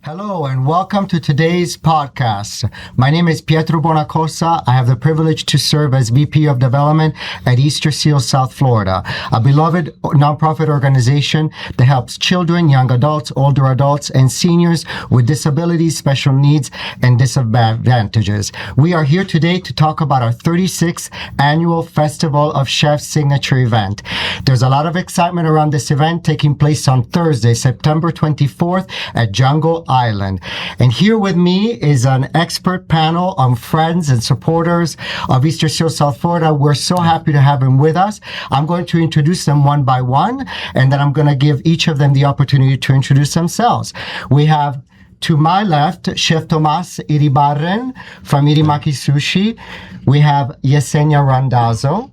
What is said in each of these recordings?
Hello and welcome to today's podcast. My name is Pietro Bonacossa. I have the privilege to serve as VP of Development at Easterseals South Florida, a beloved nonprofit organization that helps children, young adults, older adults, and seniors with disabilities, special needs, and disadvantages. We are here today to talk about our 36th annual Festival of Chefs signature event. There's a lot of excitement around this event taking place on Thursday, September 24th at Jungle Island. And here with me is an expert panel on friends and supporters of Easterseals South Florida. We're so happy to have them with us. I'm going to introduce them one by one, and then I'm going to give each of them the opportunity to introduce themselves. We have to my left, Chef Tomas Iribarren from Irimaki Sushi. We have Yesenia Randazzo.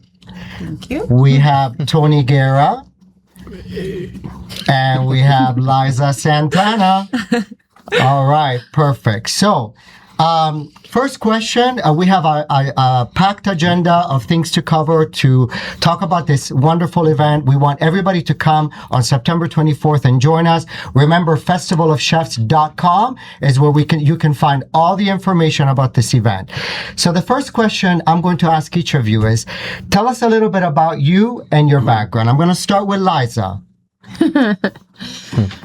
Thank you. We have Tony Guerra. And we have Liza Santana. All right, perfect. So, first question, we have a packed agenda of things to cover to talk about this wonderful event. We want everybody to come on September 24th and join us. Remember, festivalofchefs.com is where you can find all the information about this event. So the first question I'm going to ask each of you is, tell us a little bit about you and your background. I'm going to start with Liza.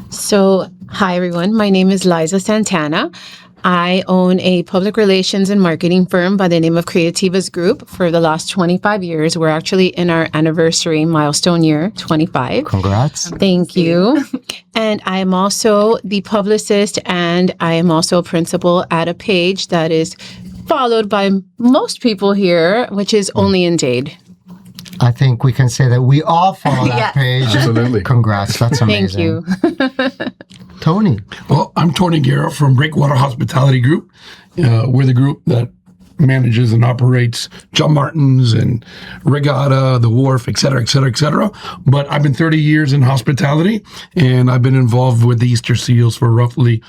So, hi everyone. My name is Liza Santana. I own a public relations and marketing firm by the name of Creativas Group for the last 25 years. We're actually in our anniversary milestone year, 25. Congrats. Thank you. And I am also the publicist, and I am also a principal at a page that is followed by most people here, which is Only in Jade. I think we can say that we all follow that page. Absolutely. Congrats. That's amazing. Thank you. Tony. Well, I'm Tony Guerra from Breakwater Hospitality Group. We're the group that manages and operates John Martin's and Regatta, The Wharf, et cetera, et cetera, et cetera. But I've been 30 years in hospitality, and I've been involved with the Easterseals for roughly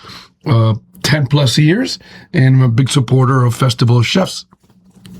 10 plus years, and I'm a big supporter of Festival of Chefs.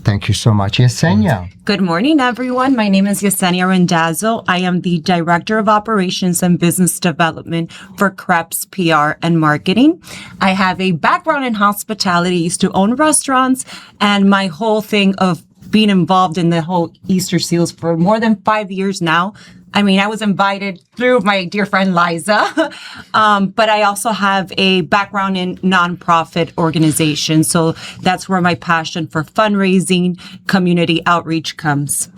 Thank you so much. Yesenia. Good morning, everyone. My name is Yesenia Randazzo. I am the Director of Operations and Business Development for Kreps PR and Marketing. I have a background in hospitality, used to own restaurants, and my whole thing of being involved in the whole Easterseals for more than 5 years now. I mean, I was invited through my dear friend Liza, but I also have a background in nonprofit organizations. So that's where my passion for fundraising, community outreach comes.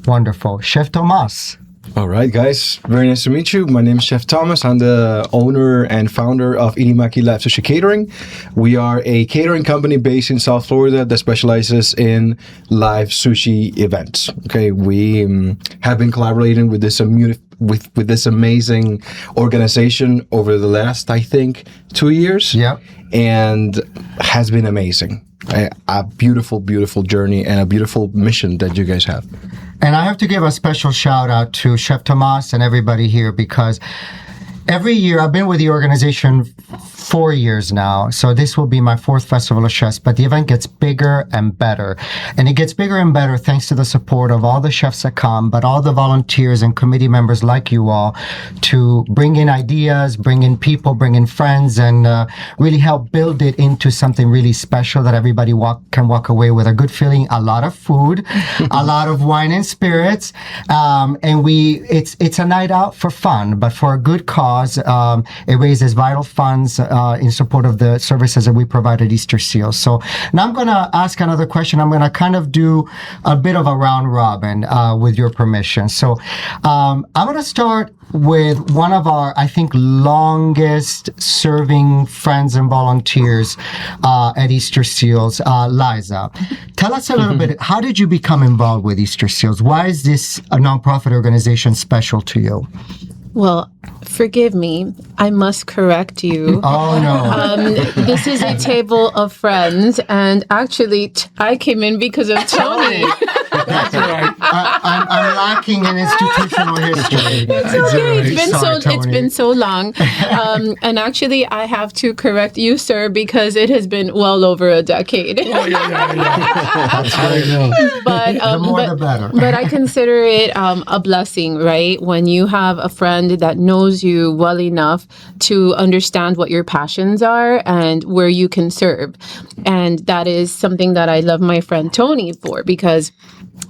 Wonderful. Chef Tomas. All right, guys. Very nice to meet you. My name is Chef Tomas. I'm the owner and founder of Irimaki Live Sushi Catering. We are a catering company based in South Florida that specializes in live sushi events. Okay, we have been collaborating with this with this amazing organization over the last, I think, 2 years. Yep. And has been amazing. A beautiful, beautiful journey and a beautiful mission that you guys have. And I have to give a special shout out to Chef Tomas and everybody here, because every year, I've been with the organization 4 years now, so this will be my 4th Festival of Chefs, but the event gets bigger and better. And it gets bigger and better thanks to the support of all the chefs that come, but all the volunteers and committee members like you all to bring in ideas, bring in people, bring in friends, and really help build it into something really special that everybody can walk away with a good feeling, a lot of food, a lot of wine and spirits, and it's a night out for fun, but for a good cause. It raises vital funds in support of the services that we provide at Easterseals. So now I'm going to ask another question. I'm going to kind of do a bit of a round robin with your permission. So I'm going to start with one of our, I think, longest serving friends and volunteers at Easterseals, Liza. Tell us a little bit, how did you become involved with Easterseals? Why is this a nonprofit organization special to you? Well, forgive me. I must correct you. Oh, no. This is a table of friends, and actually, I came in because of Tony. That's right. I'm lacking in institutional history. It's okay. It's been so long. And actually, I have to correct you, sir, because it has been well over a decade. Oh, yeah. That's right. I know. But the more the better. But I consider it a blessing, right? When you have a friend that knows you well enough to understand what your passions are and where you can serve. And that is something that I love my friend Tony for, because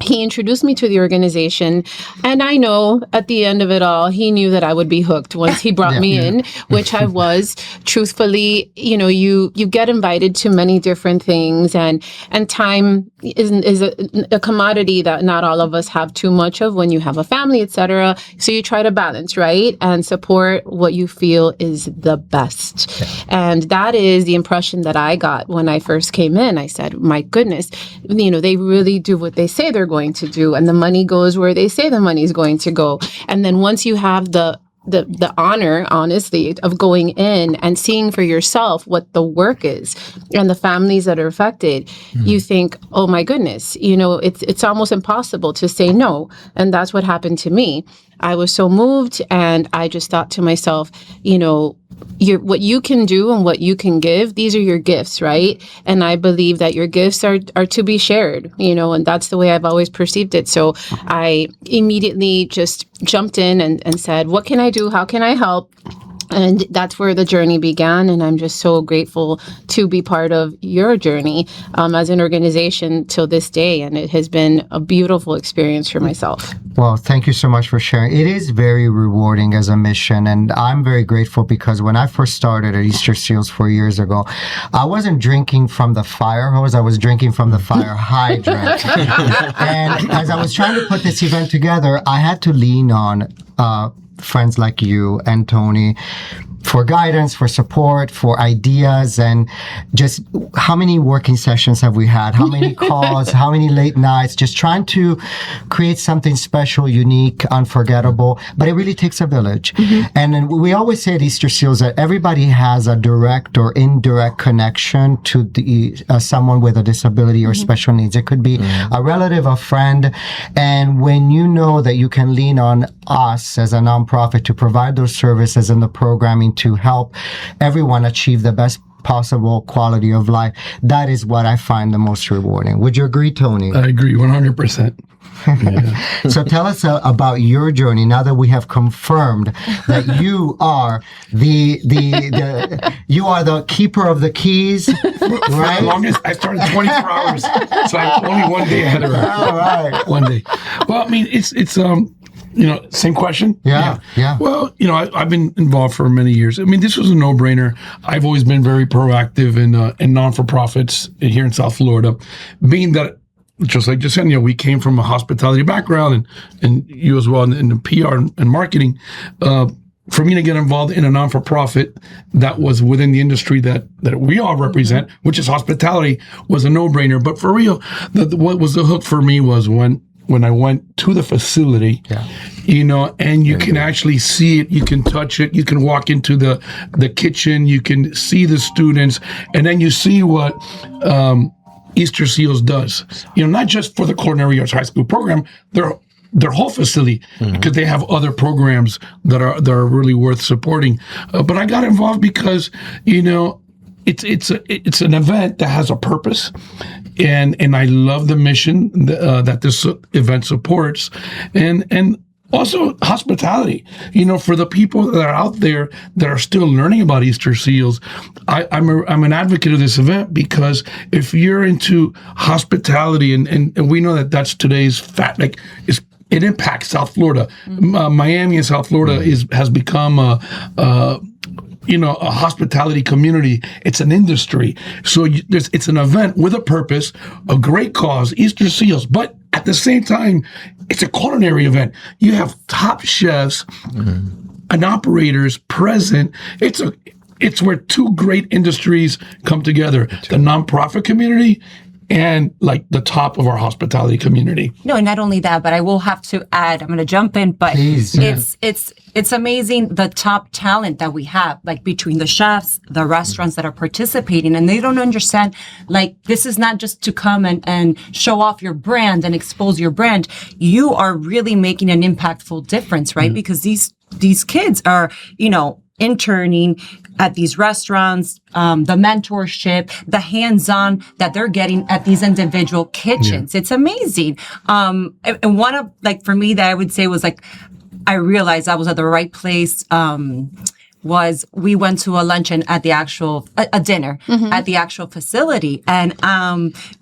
he introduced me to the organization, and I know at the end of it all, he knew that I would be hooked once he brought me in, which I was. Truthfully, you get invited to many different things, and time is a commodity that not all of us have too much of when you have a family, etc. So you try to balance, right, and support what you feel is the best. And that is the impression that I got when I first came in. I said, my goodness, they really do what they say they're going to do, and the money goes where they say the money is going to go. And then once you have the honor, honestly, of going in and seeing for yourself what the work is and the families that are affected, you think, oh my goodness, it's almost impossible to say no. And that's what happened to me. I was so moved, and I just thought to myself, what you can do and what you can give, these are your gifts, right? And I believe that your gifts are to be shared, and that's the way I've always perceived it. So I immediately just jumped in and said, what can I do? How can I help? And that's where the journey began. And I'm just so grateful to be part of your journey as an organization till this day. And it has been a beautiful experience for myself. Well, thank you so much for sharing. It is very rewarding as a mission. And I'm very grateful because when I first started at Easterseals 4 years ago, I wasn't drinking from the fire hose. I was drinking from the fire hydrant. And as I was trying to put this event together, I had to lean on friends like you and Tony for guidance, for support, for ideas, and just how many working sessions have we had? How many calls? How many late nights? Just trying to create something special, unique, unforgettable. But it really takes a village. And then we always say at Easterseals that everybody has a direct or indirect connection to the someone with a disability or special needs. It could be a relative, a friend. And when you know that you can lean on us as a nonprofit to provide those services and the programming to help everyone achieve the best possible quality of life, that is what I find the most rewarding. Would you agree, Tony? I agree 100%. Yeah. So tell us about your journey now that we have confirmed that you are you are the keeper of the keys, right? As long as I started 24 hours, so I'm only one day ahead of her. All right. One day. Well, I mean, it's same question. Yeah. Well, I've been involved for many years. I mean, this was a no-brainer. I've always been very proactive in non-for-profits here in South Florida, being that, just like Yesenia, we came from a hospitality background, and you as well in the PR and marketing. For me to get involved in a non-for-profit that was within the industry that we all represent, which is hospitality, was a no-brainer. But for real, what was the hook for me was when I went to the facility, and you can actually see it, you can touch it, you can walk into the kitchen, you can see the students, and then you see what Easterseals does. Not just for the Culinary Arts High School program, their whole facility, because they have other programs that are really worth supporting. But I got involved because it's an event that has a purpose, and I love the mission that this event supports, and also hospitality. For the people that are out there that are still learning about Easterseals, I'm an advocate of this event, because if you're into hospitality, and we know that that's today's it impacts South Florida. Miami and South Florida has become a hospitality community. It's an industry. So it's an event with a purpose, a great cause, Easterseals, but at the same time, it's a culinary event. You have top chefs and operators present. It's where two great industries come together. The nonprofit community and like the top of our hospitality community. No, and not only that, but I will have to add, I'm going to jump in, but Please. it's amazing the top talent that we have, like between the chefs, the restaurants that are participating, and they don't understand, like, this is not just to come and show off your brand and expose your brand. You are really making an impactful difference, right? Because these kids are, interning at these restaurants, the mentorship, the hands-on that they're getting at these individual kitchens. It's amazing. And one of, like, for me that I would say was like, I realized I was at the right place, was we went to a luncheon at the actual, a dinner at the actual facility. And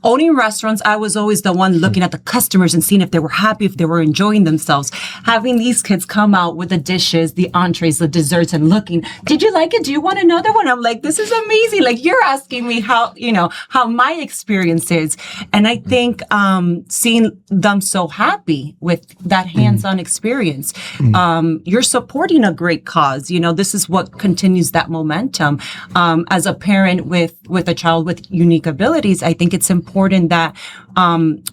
owning restaurants, I was always the one looking at the customers and seeing if they were happy, if they were enjoying themselves. Having these kids come out with the dishes, the entrees, the desserts, and looking, did you like it? Do you want another one? I'm like, this is amazing. Like, you're asking me how my experience is. And I think seeing them so happy with that hands-on experience, you're supporting a great cause. This is what continues that momentum. As a parent with a child with unique abilities, I think it's important that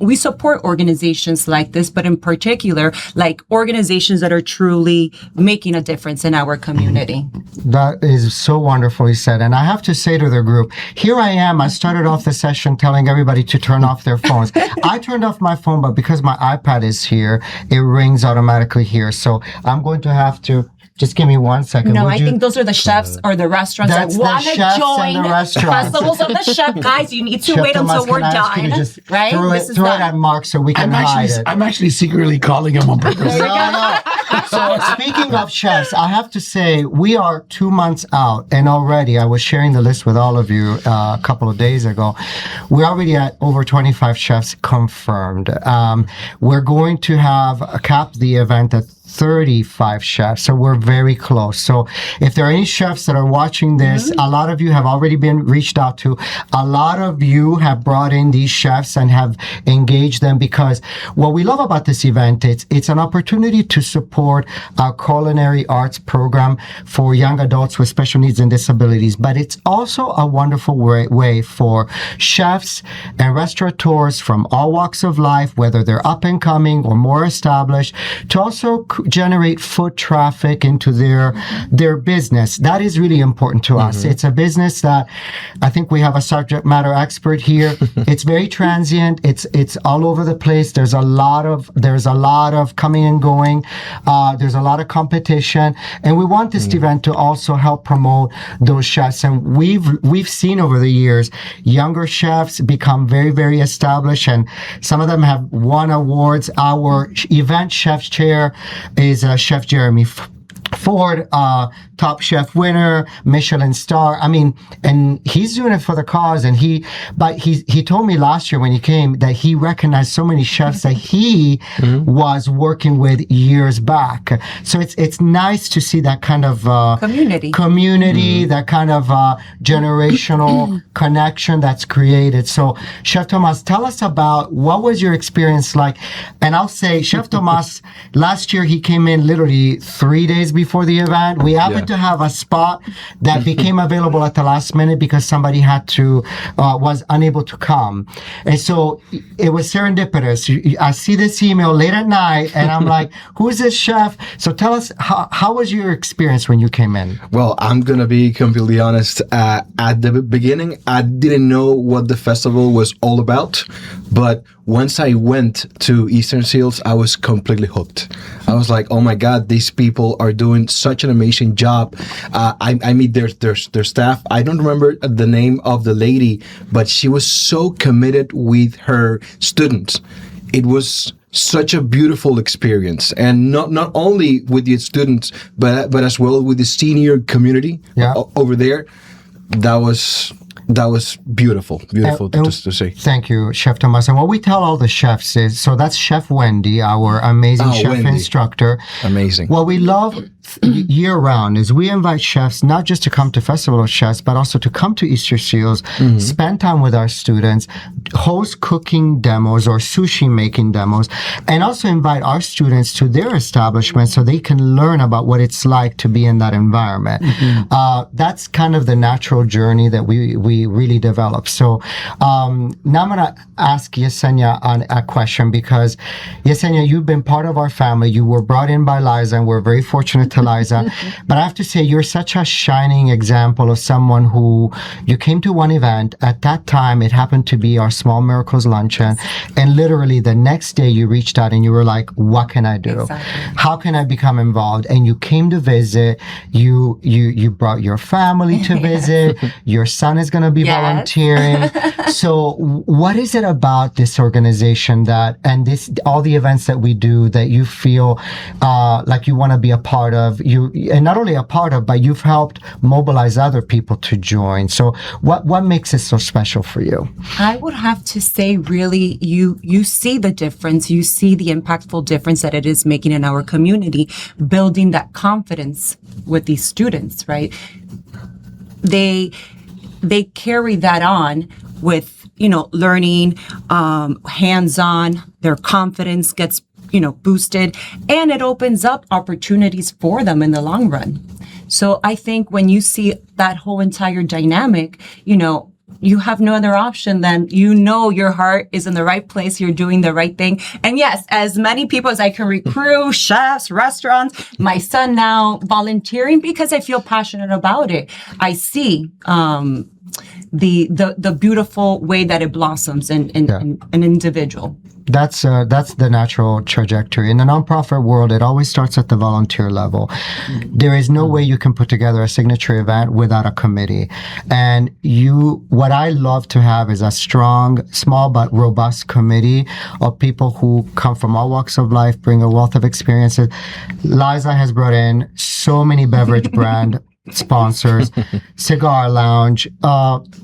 we support organizations like this, but in particular, like organizations that are truly making a difference in our community. That is so wonderfully said. And I have to say to the group, here I am. I started off the session telling everybody to turn off their phones. I turned off my phone, but because my iPad is here, it rings automatically here. So I'm going to have to just give me 1 second. No, I think those are the chefs or the restaurants that want to join festivals of the chef. Guys, you need to Chef wait Tomas, until we're can I ask you to done, just right? Throw it at Mark so we can hide it. I'm actually secretly calling him on purpose. No. So speaking of chefs, I have to say we are 2 months out, and already I was sharing the list with all of you a couple of days ago. We're already at over 25 chefs confirmed. We're going to have cap the event at 35 chefs. So we're very close. So if there are any chefs that are watching this, a lot of you have already been reached out to. A lot of you have brought in these chefs and have engaged them, because what we love about this event, it's an opportunity to support our culinary arts program for young adults with special needs and disabilities. But it's also a wonderful way for chefs and restaurateurs from all walks of life, whether they're up and coming or more established, to also generate foot traffic into their business. That is really important to us. It's a business that I think we have a subject matter expert here. It's very transient. It's all over the place. There's a lot of coming and going. There's a lot of competition, and we want this event to also help promote those chefs. And we've seen over the years younger chefs become very, very established, and some of them have won awards. Our event chef's chair is Chef Jeremy Ford, Top Chef winner, Michelin star. I mean, and he's doing it for the cause. And he told me last year when he came that he recognized so many chefs that he was working with years back. So it's nice to see that kind of community, that kind of generational connection that's created. So Chef Tomas, tell us about what was your experience like. And I'll say Chef Tomas, last year he came in literally 3 days before the event. We happened to have a spot that became available at the last minute because somebody was unable to come. And so it was serendipitous. I see this email late at night and I'm like, who's this chef? So tell us, how was your experience when you came in? Well, I'm going to be completely honest. At the beginning, I didn't know what the festival was all about. But once I went to Easterseals, I was completely hooked. I was like, oh my God, these people are doing such an amazing job. I meet their staff. I don't remember the name of the lady, but she was so committed with her students. It was such a beautiful experience, and not only with the students, but as well with the senior community over there. That was beautiful to see. Thank you, Chef Tomas. And what we tell all the chefs is, so that's Chef Wendy, our amazing chef instructor. Amazing. What we love year-round is we invite chefs not just to come to Festival of Chefs, but also to come to Easterseals, spend time with our students, host cooking demos or sushi making demos, and also invite our students to their establishment so they can learn about what it's like to be in that environment. That's kind of the natural journey that we we really develop. So now I'm going to ask Yesenia on a question, because Yesenia, you've been part of our family. You were brought in by Liza, and we're very fortunate to Liza. But I have to say, you're such a shining example of someone who, you came to one event. At that time, it happened to be our Small Miracles Luncheon. And literally the next day you reached out and you were like, what can I do? Exactly. How can I become involved? And you came to visit. You brought your family to visit. Your son is going to be volunteering. So what is it about this organization that, and this, all the events that we do, that you feel like you want to be a part of? You, and not only a part of, but you've helped mobilize other people to join. So what makes it so special for you? I would have to say, really, you see the difference. You see the impactful difference that it is making in our community, building that confidence with these students, right? They carry that on with, learning, hands-on. Their confidence gets, boosted, and it opens up opportunities for them in the long run. So I think when you see that whole entire dynamic, you have no other option than, your heart is in the right place. You're doing the right thing. And yes, as many people as I can recruit, chefs, restaurants, my son now volunteering because I feel passionate about it. I see, the beautiful way that it blossoms in an individual. That's the natural trajectory. In the nonprofit world, it always starts at the volunteer level. There is no way you can put together a signature event without a committee. And what I love to have is a strong, small but robust committee of people who come from all walks of life, bring a wealth of experiences. Liza has brought in so many beverage brand sponsors, cigar lounge,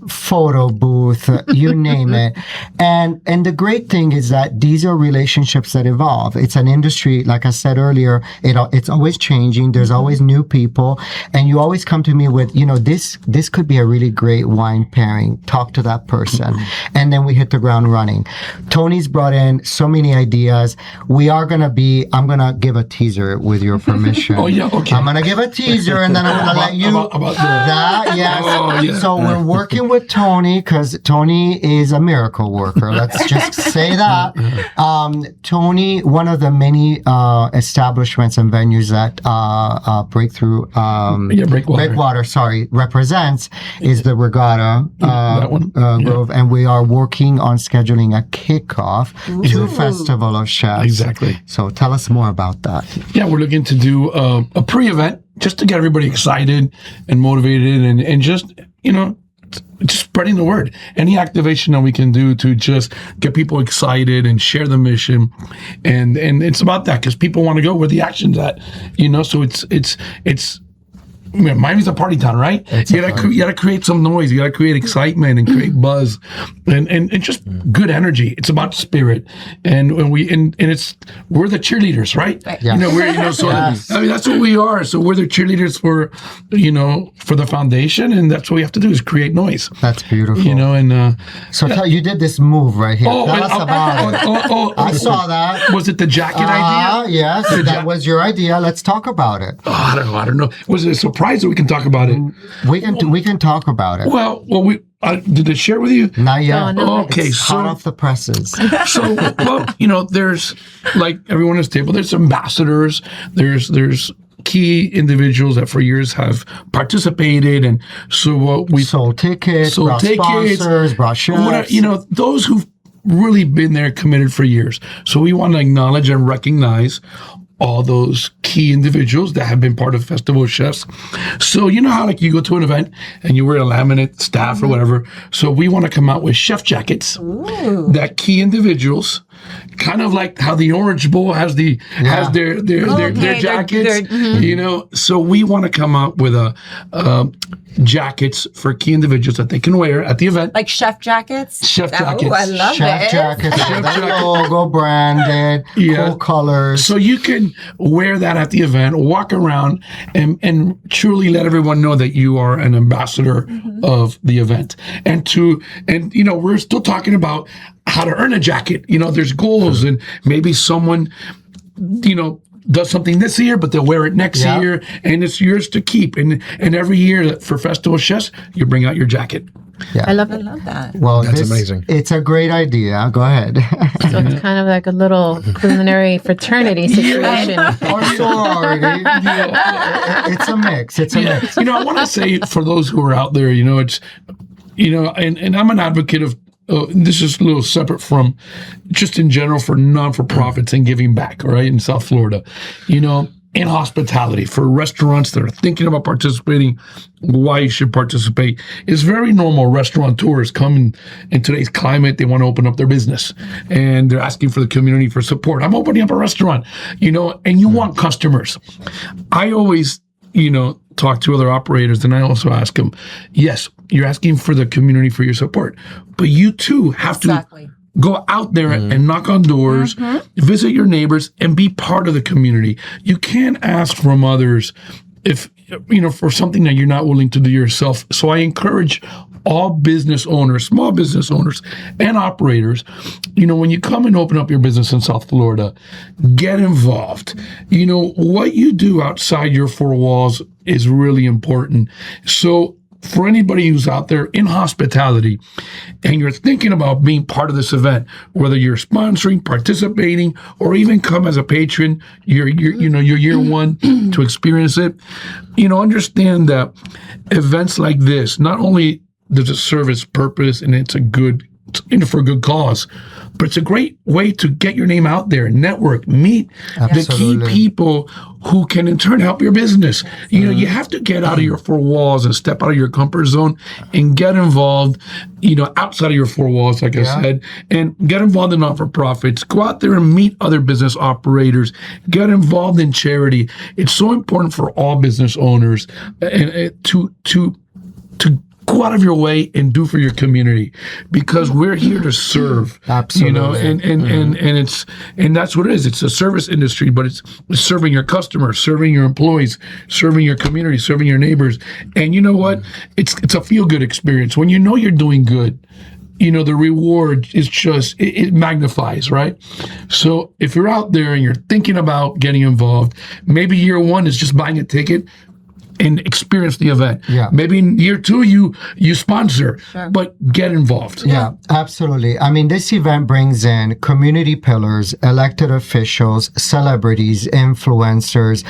photo booth, you name it. And the great thing is that these are relationships that evolve. It's an industry, like I said earlier, it's always changing. There's always new people. And you always come to me with, this could be a really great wine pairing. Talk to that person. And then we hit the ground running. Tony's brought in so many ideas. I'm going to give a teaser with your permission. Oh, yeah, okay. I'm going to give a teaser, and then I'm going to let you about that. Yes. Oh, yeah. So we're working with Tony, because Tony is a miracle worker. Let's just say that. Tony, one of the many establishments and venues that Breakwater, represents is the Regatta Grove, and we are working on scheduling a kickoff to Festival of Chefs. Exactly. So tell us more about that. Yeah, we're looking to do a pre-event just to get everybody excited and motivated, and just spreading the word. Any activation that we can do to just get people excited and share the mission, and it's about that, because people want to go where the action's at. So it's. Miami's a party town, right? You gotta create some noise. You gotta create excitement and create buzz, and just good energy. It's about spirit, and we're the cheerleaders, right? Yes. That's what we are. So we're the cheerleaders for the foundation, and that's what we have to do is create noise. That's beautiful. So you did this move right here. Tell us about it. I saw that. Was it the jacket idea? Yes, that was your idea. Let's talk about it. I don't know. Was it a surprise that we can talk about it? We can talk about it. Well, did they share with you? Not yet. No. Okay, It's hot off the presses. So, there's, like everyone at this table, there's ambassadors, there's key individuals that for years have participated, and so what we sold tickets, brought sponsors, brought chefs. Those who've really been there, committed for years. So we want to acknowledge and recognize all those key individuals that have been part of Festival of Chefs. So how you go to an event and you wear a laminate staff or whatever. So we want to come out with chef jackets. Ooh. That key individuals, kind of like how the Orange Bowl has their jackets. So we want to come out with jackets for key individuals that they can wear at the event. Like chef jackets? Chef jackets. Oh, I love chef it. Jackets, logo branded, cool colors. So you can wear that at the event, walk around, and truly let everyone know that you are an ambassador of the event. And we're still talking about how to earn a jacket. There's goals, and maybe someone, does something this year, but they'll wear it next year, and it's yours to keep. And every year for festival chefs, you bring out your jacket. Yeah. I love that. Well, That's amazing. It's a great idea. Go ahead. So it's kind of like a little culinary fraternity situation. Or sorority. It's a mix. It's a mix. I want to say for those who are out there, it's, and I'm an advocate of, this is a little separate from just in general for non-for-profits and giving back, right, in South Florida. In hospitality, for restaurants that are thinking about participating, why you should participate. It's very normal. Restaurateurs come in today's climate, they want to open up their business and they're asking for the community for support. I'm opening up a restaurant, and you want customers. I always, talk to other operators and I also ask them, yes, you're asking for the community for your support, but you too have to go out there and knock on doors, visit your neighbors, and be part of the community. You can't ask from others if, for something that you're not willing to do yourself. So I encourage all business owners, small business owners, and operators, when you come and open up your business in South Florida, get involved. What you do outside your four walls is really important. So for anybody who's out there in hospitality and you're thinking about being part of this event, whether you're sponsoring, participating, or even come as a patron, you're year one to experience it, understand that events like this, not only does it serve its purpose and it's for a good cause, but it's a great way to get your name out there, network, meet the key people who can in turn help your business. You have to get out of your four walls and step out of your comfort zone and get involved, outside of your four walls, like I said, and get involved in not-for-profits. Go out there and meet other business operators. Get involved in charity. It's so important for all business owners to go out of your way and do for your community, because we're here to serve. Absolutely. And that's what it is. It's a service industry, but it's serving your customers, serving your employees, serving your community, serving your neighbors. And you know what? It's a feel-good experience. When you're doing good, the reward is just, it magnifies, right? So if you're out there and you're thinking about getting involved, maybe year one is just buying a ticket and experience the event. Yeah. Maybe in year two, you sponsor, but get involved. Yeah, absolutely. I mean, this event brings in community pillars, elected officials, celebrities, influencers,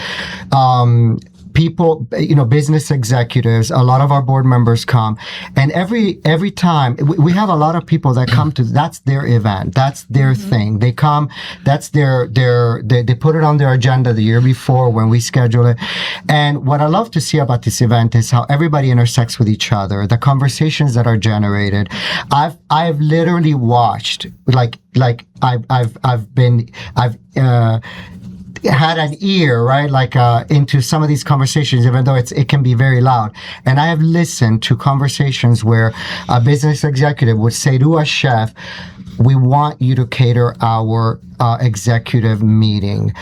people, business executives. A lot of our board members come, and every time we have a lot of people that come to, that's their event, that's their thing. They come, that's they put it on their agenda the year before when we schedule it. And what I love to see about this event is how everybody intersects with each other, the conversations that are generated. I've literally watched, had an ear, right, into some of these conversations, even though it can be very loud. And I have listened to conversations where a business executive would say to a chef, we want you to cater our executive meeting.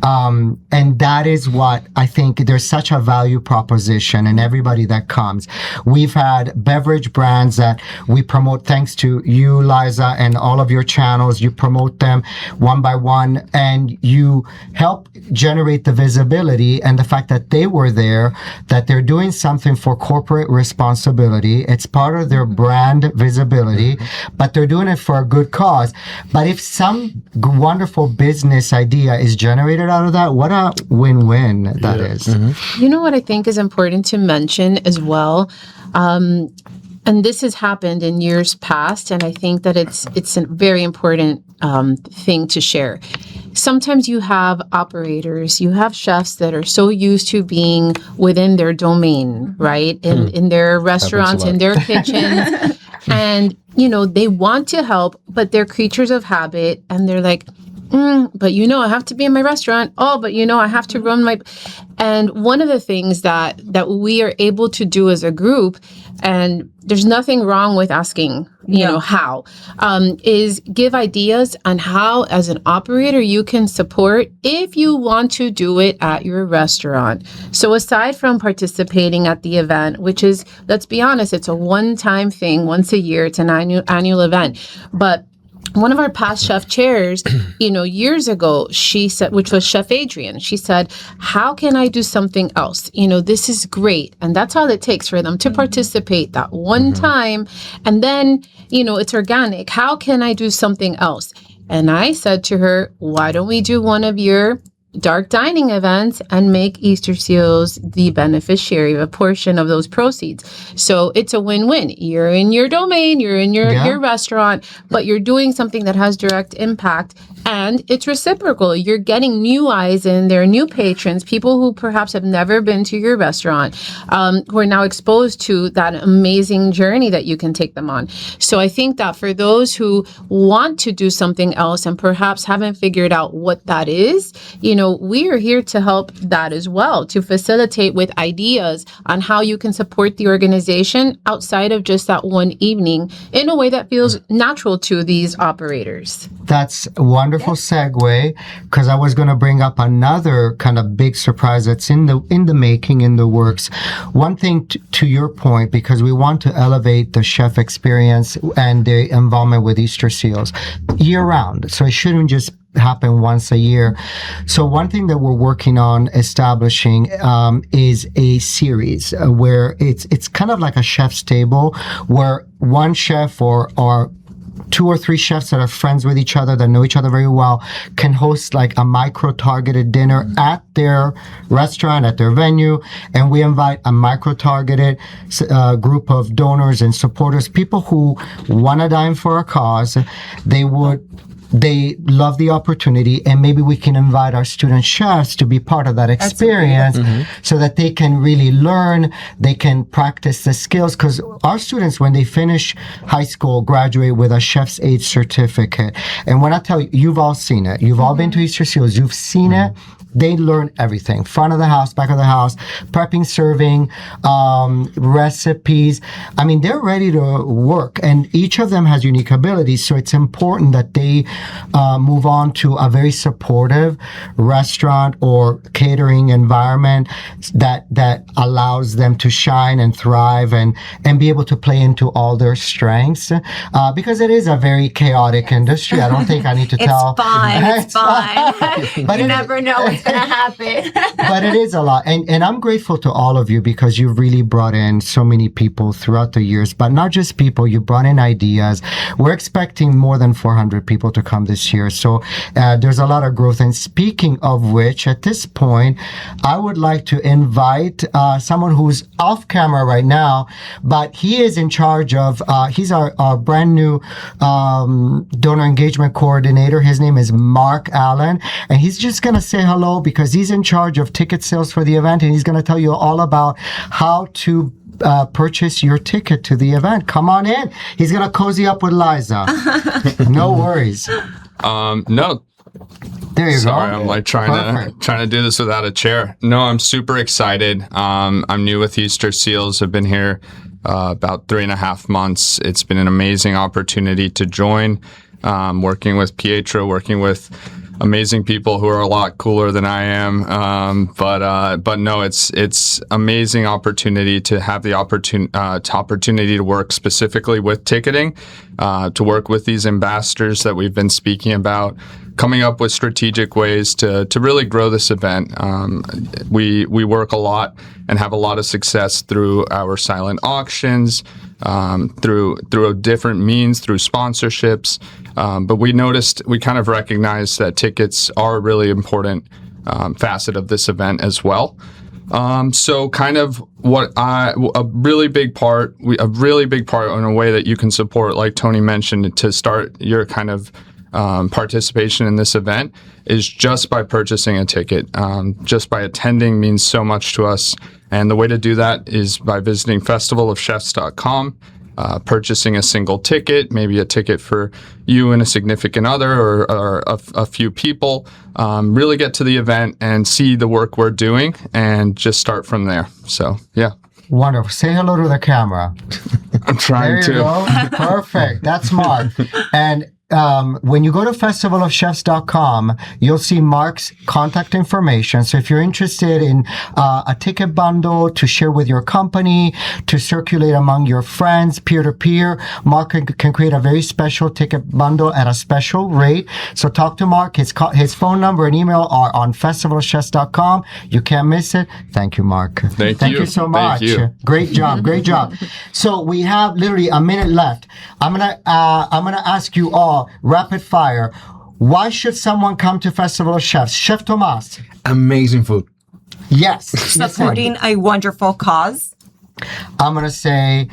And that is what I think, there's such a value proposition in everybody that comes. We've had beverage brands that we promote, thanks to you, Liza, and all of your channels. You promote them one by one, and you help generate the visibility and the fact that they were there, that they're doing something for corporate responsibility. It's part of their brand visibility, but they're doing it for a good cause. But if some wonderful business idea is generated out of that, what a win-win that is. Mm-hmm. You know what I think is important to mention as well? And this has happened in years past, and I think that it's a very important thing to share. Sometimes you have operators, you have chefs that are so used to being within their domain, right? In their restaurants, in their kitchens. And, they want to help, but they're creatures of habit, and they're like, but I have to be in my restaurant. Oh, but I have to run my... And one of the things that we are able to do as a group, and there's nothing wrong with asking, how, is give ideas on how, as an operator, you can support if you want to do it at your restaurant. So aside from participating at the event, which is, let's be honest, it's a one-time thing, once a year, it's an annual event, but one of our past chef chairs, years ago, she said, which was Chef Adrian, she said, how can I do something else? This is great. And that's all it takes for them to participate that one time. And then, it's organic. How can I do something else? And I said to her, why don't we do one of your dark dining events and make Easterseals the beneficiary of a portion of those proceeds? So it's a win-win. You're in your domain, you're in your restaurant, but you're doing something that has direct impact, and it's reciprocal. You're getting new eyes in there, new patrons, people who perhaps have never been to your restaurant, who are now exposed to that amazing journey that you can take them on. So I think that for those who want to do something else and perhaps haven't figured out what that is, we are here to help that as well, to facilitate with ideas on how you can support the organization outside of just that one evening in a way that feels natural to these operators. That's a wonderful segue, because I was going to bring up another kind of big surprise that's in the making, in the works. One thing to your point, because we want to elevate the chef experience and the involvement with Easterseals year round. So it shouldn't just happen once a year. So one thing that we're working on establishing is a series where it's kind of like a chef's table, where one chef or 2 or 3 chefs that are friends with each other, that know each other very well, can host like a micro-targeted dinner at their restaurant, at their venue, and we invite a micro-targeted group of donors and supporters, people who want to dine for a cause. They love the opportunity, and maybe we can invite our student chefs to be part of that experience so that they can really learn, they can practice the skills, because our students, when they finish high school, graduate with a chef's aid certificate. And when I tell you, you've all seen it. You've all been to Easterseals. You've seen it. They learn everything. Front of the house, back of the house, prepping, serving, recipes. I mean, they're ready to work, and each of them has unique abilities. So it's important that they move on to a very supportive restaurant or catering environment that allows them to shine and thrive and be able to play into all their strengths. Because it is a very chaotic industry. I don't think I need to tell. It's fine. But you never know what's going to happen. But it is a lot. And I'm grateful to all of you, because you've really brought in so many people throughout the years, but not just people, you brought in ideas. We're expecting more than 400 people to come this year. So there's a lot of growth. And speaking of which, at this point, I would like to invite someone who's off camera right now, but he is in charge of, he's our brand new donor engagement coordinator. His name is Mark Allen, and he's just going to say hello, because he's in charge of ticket sales for the event, and he's going to tell you all about how to purchase your ticket to the event. Come on in. He's going to cozy up with Liza. No worries. No. There you Sorry, go. I'm like trying to do this without a chair. No, I'm super excited. I'm new with Easterseals. I've been here about 3.5 months. It's been an amazing opportunity to join. Working with Pietro, working with amazing people who are a lot cooler than I am. But no, it's amazing opportunity to have the opportunity to work specifically with ticketing, to work with these ambassadors that we've been speaking about, coming up with strategic ways to really grow this event. We work a lot and have a lot of success through our silent auctions, through different means, through sponsorships. But we kind of recognized that tickets are a really important facet of this event as well. So kind of a really big part in a way that you can support, like Tony mentioned, to start your kind of participation in this event is just by purchasing a ticket. Just by attending means so much to us. And the way to do that is by visiting festivalofchefs.com, purchasing a single ticket, maybe a ticket for you and a significant other or a few people. Really get to the event and see the work we're doing and just start from there. So, yeah. Wonderful. Say hello to the camera. I'm trying There you go. Perfect. That's Mark. And when you go to festivalofchefs.com, you'll see Mark's contact information. So if you're interested in a ticket bundle to share with your company, to circulate among your friends, peer-to-peer, Mark can create a very special ticket bundle at a special rate. So talk to Mark. His phone number and email are on festivalofchefs.com. You can't miss it. Thank you, Mark. Thank you so much. Thank you. Great job. Great job. So we have literally a minute left. I'm gonna ask you all rapid fire. Why should someone come to Festival of Chefs? Chef Tomas. Amazing food. Yes. Supporting a wonderful cause. I'm gonna say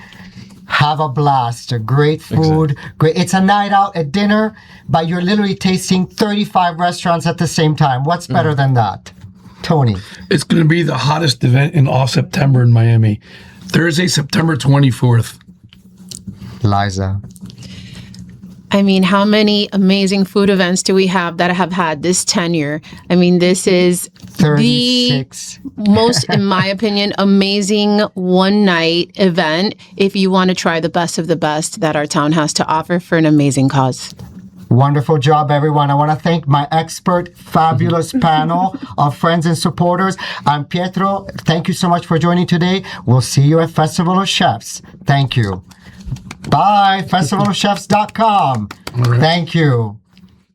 have a blast. Great food. Great. It's a night out at dinner, but you're literally tasting 35 restaurants at the same time. What's better than that? Tony. It's going to be the hottest event in all September in Miami. Thursday, September 24th. Liza. I mean, how many amazing food events do we have that have had this tenure? I mean, this is 36. the most, in my opinion, amazing one-night event if you want to try the best of the best that our town has to offer for an amazing cause. Wonderful job, everyone. I want to thank my expert, fabulous panel of friends and supporters. I'm Pietro. Thank you so much for joining today. We'll see you at Festival of Chefs. Thank you. Bye. Festivalofchefs.com. Thank you.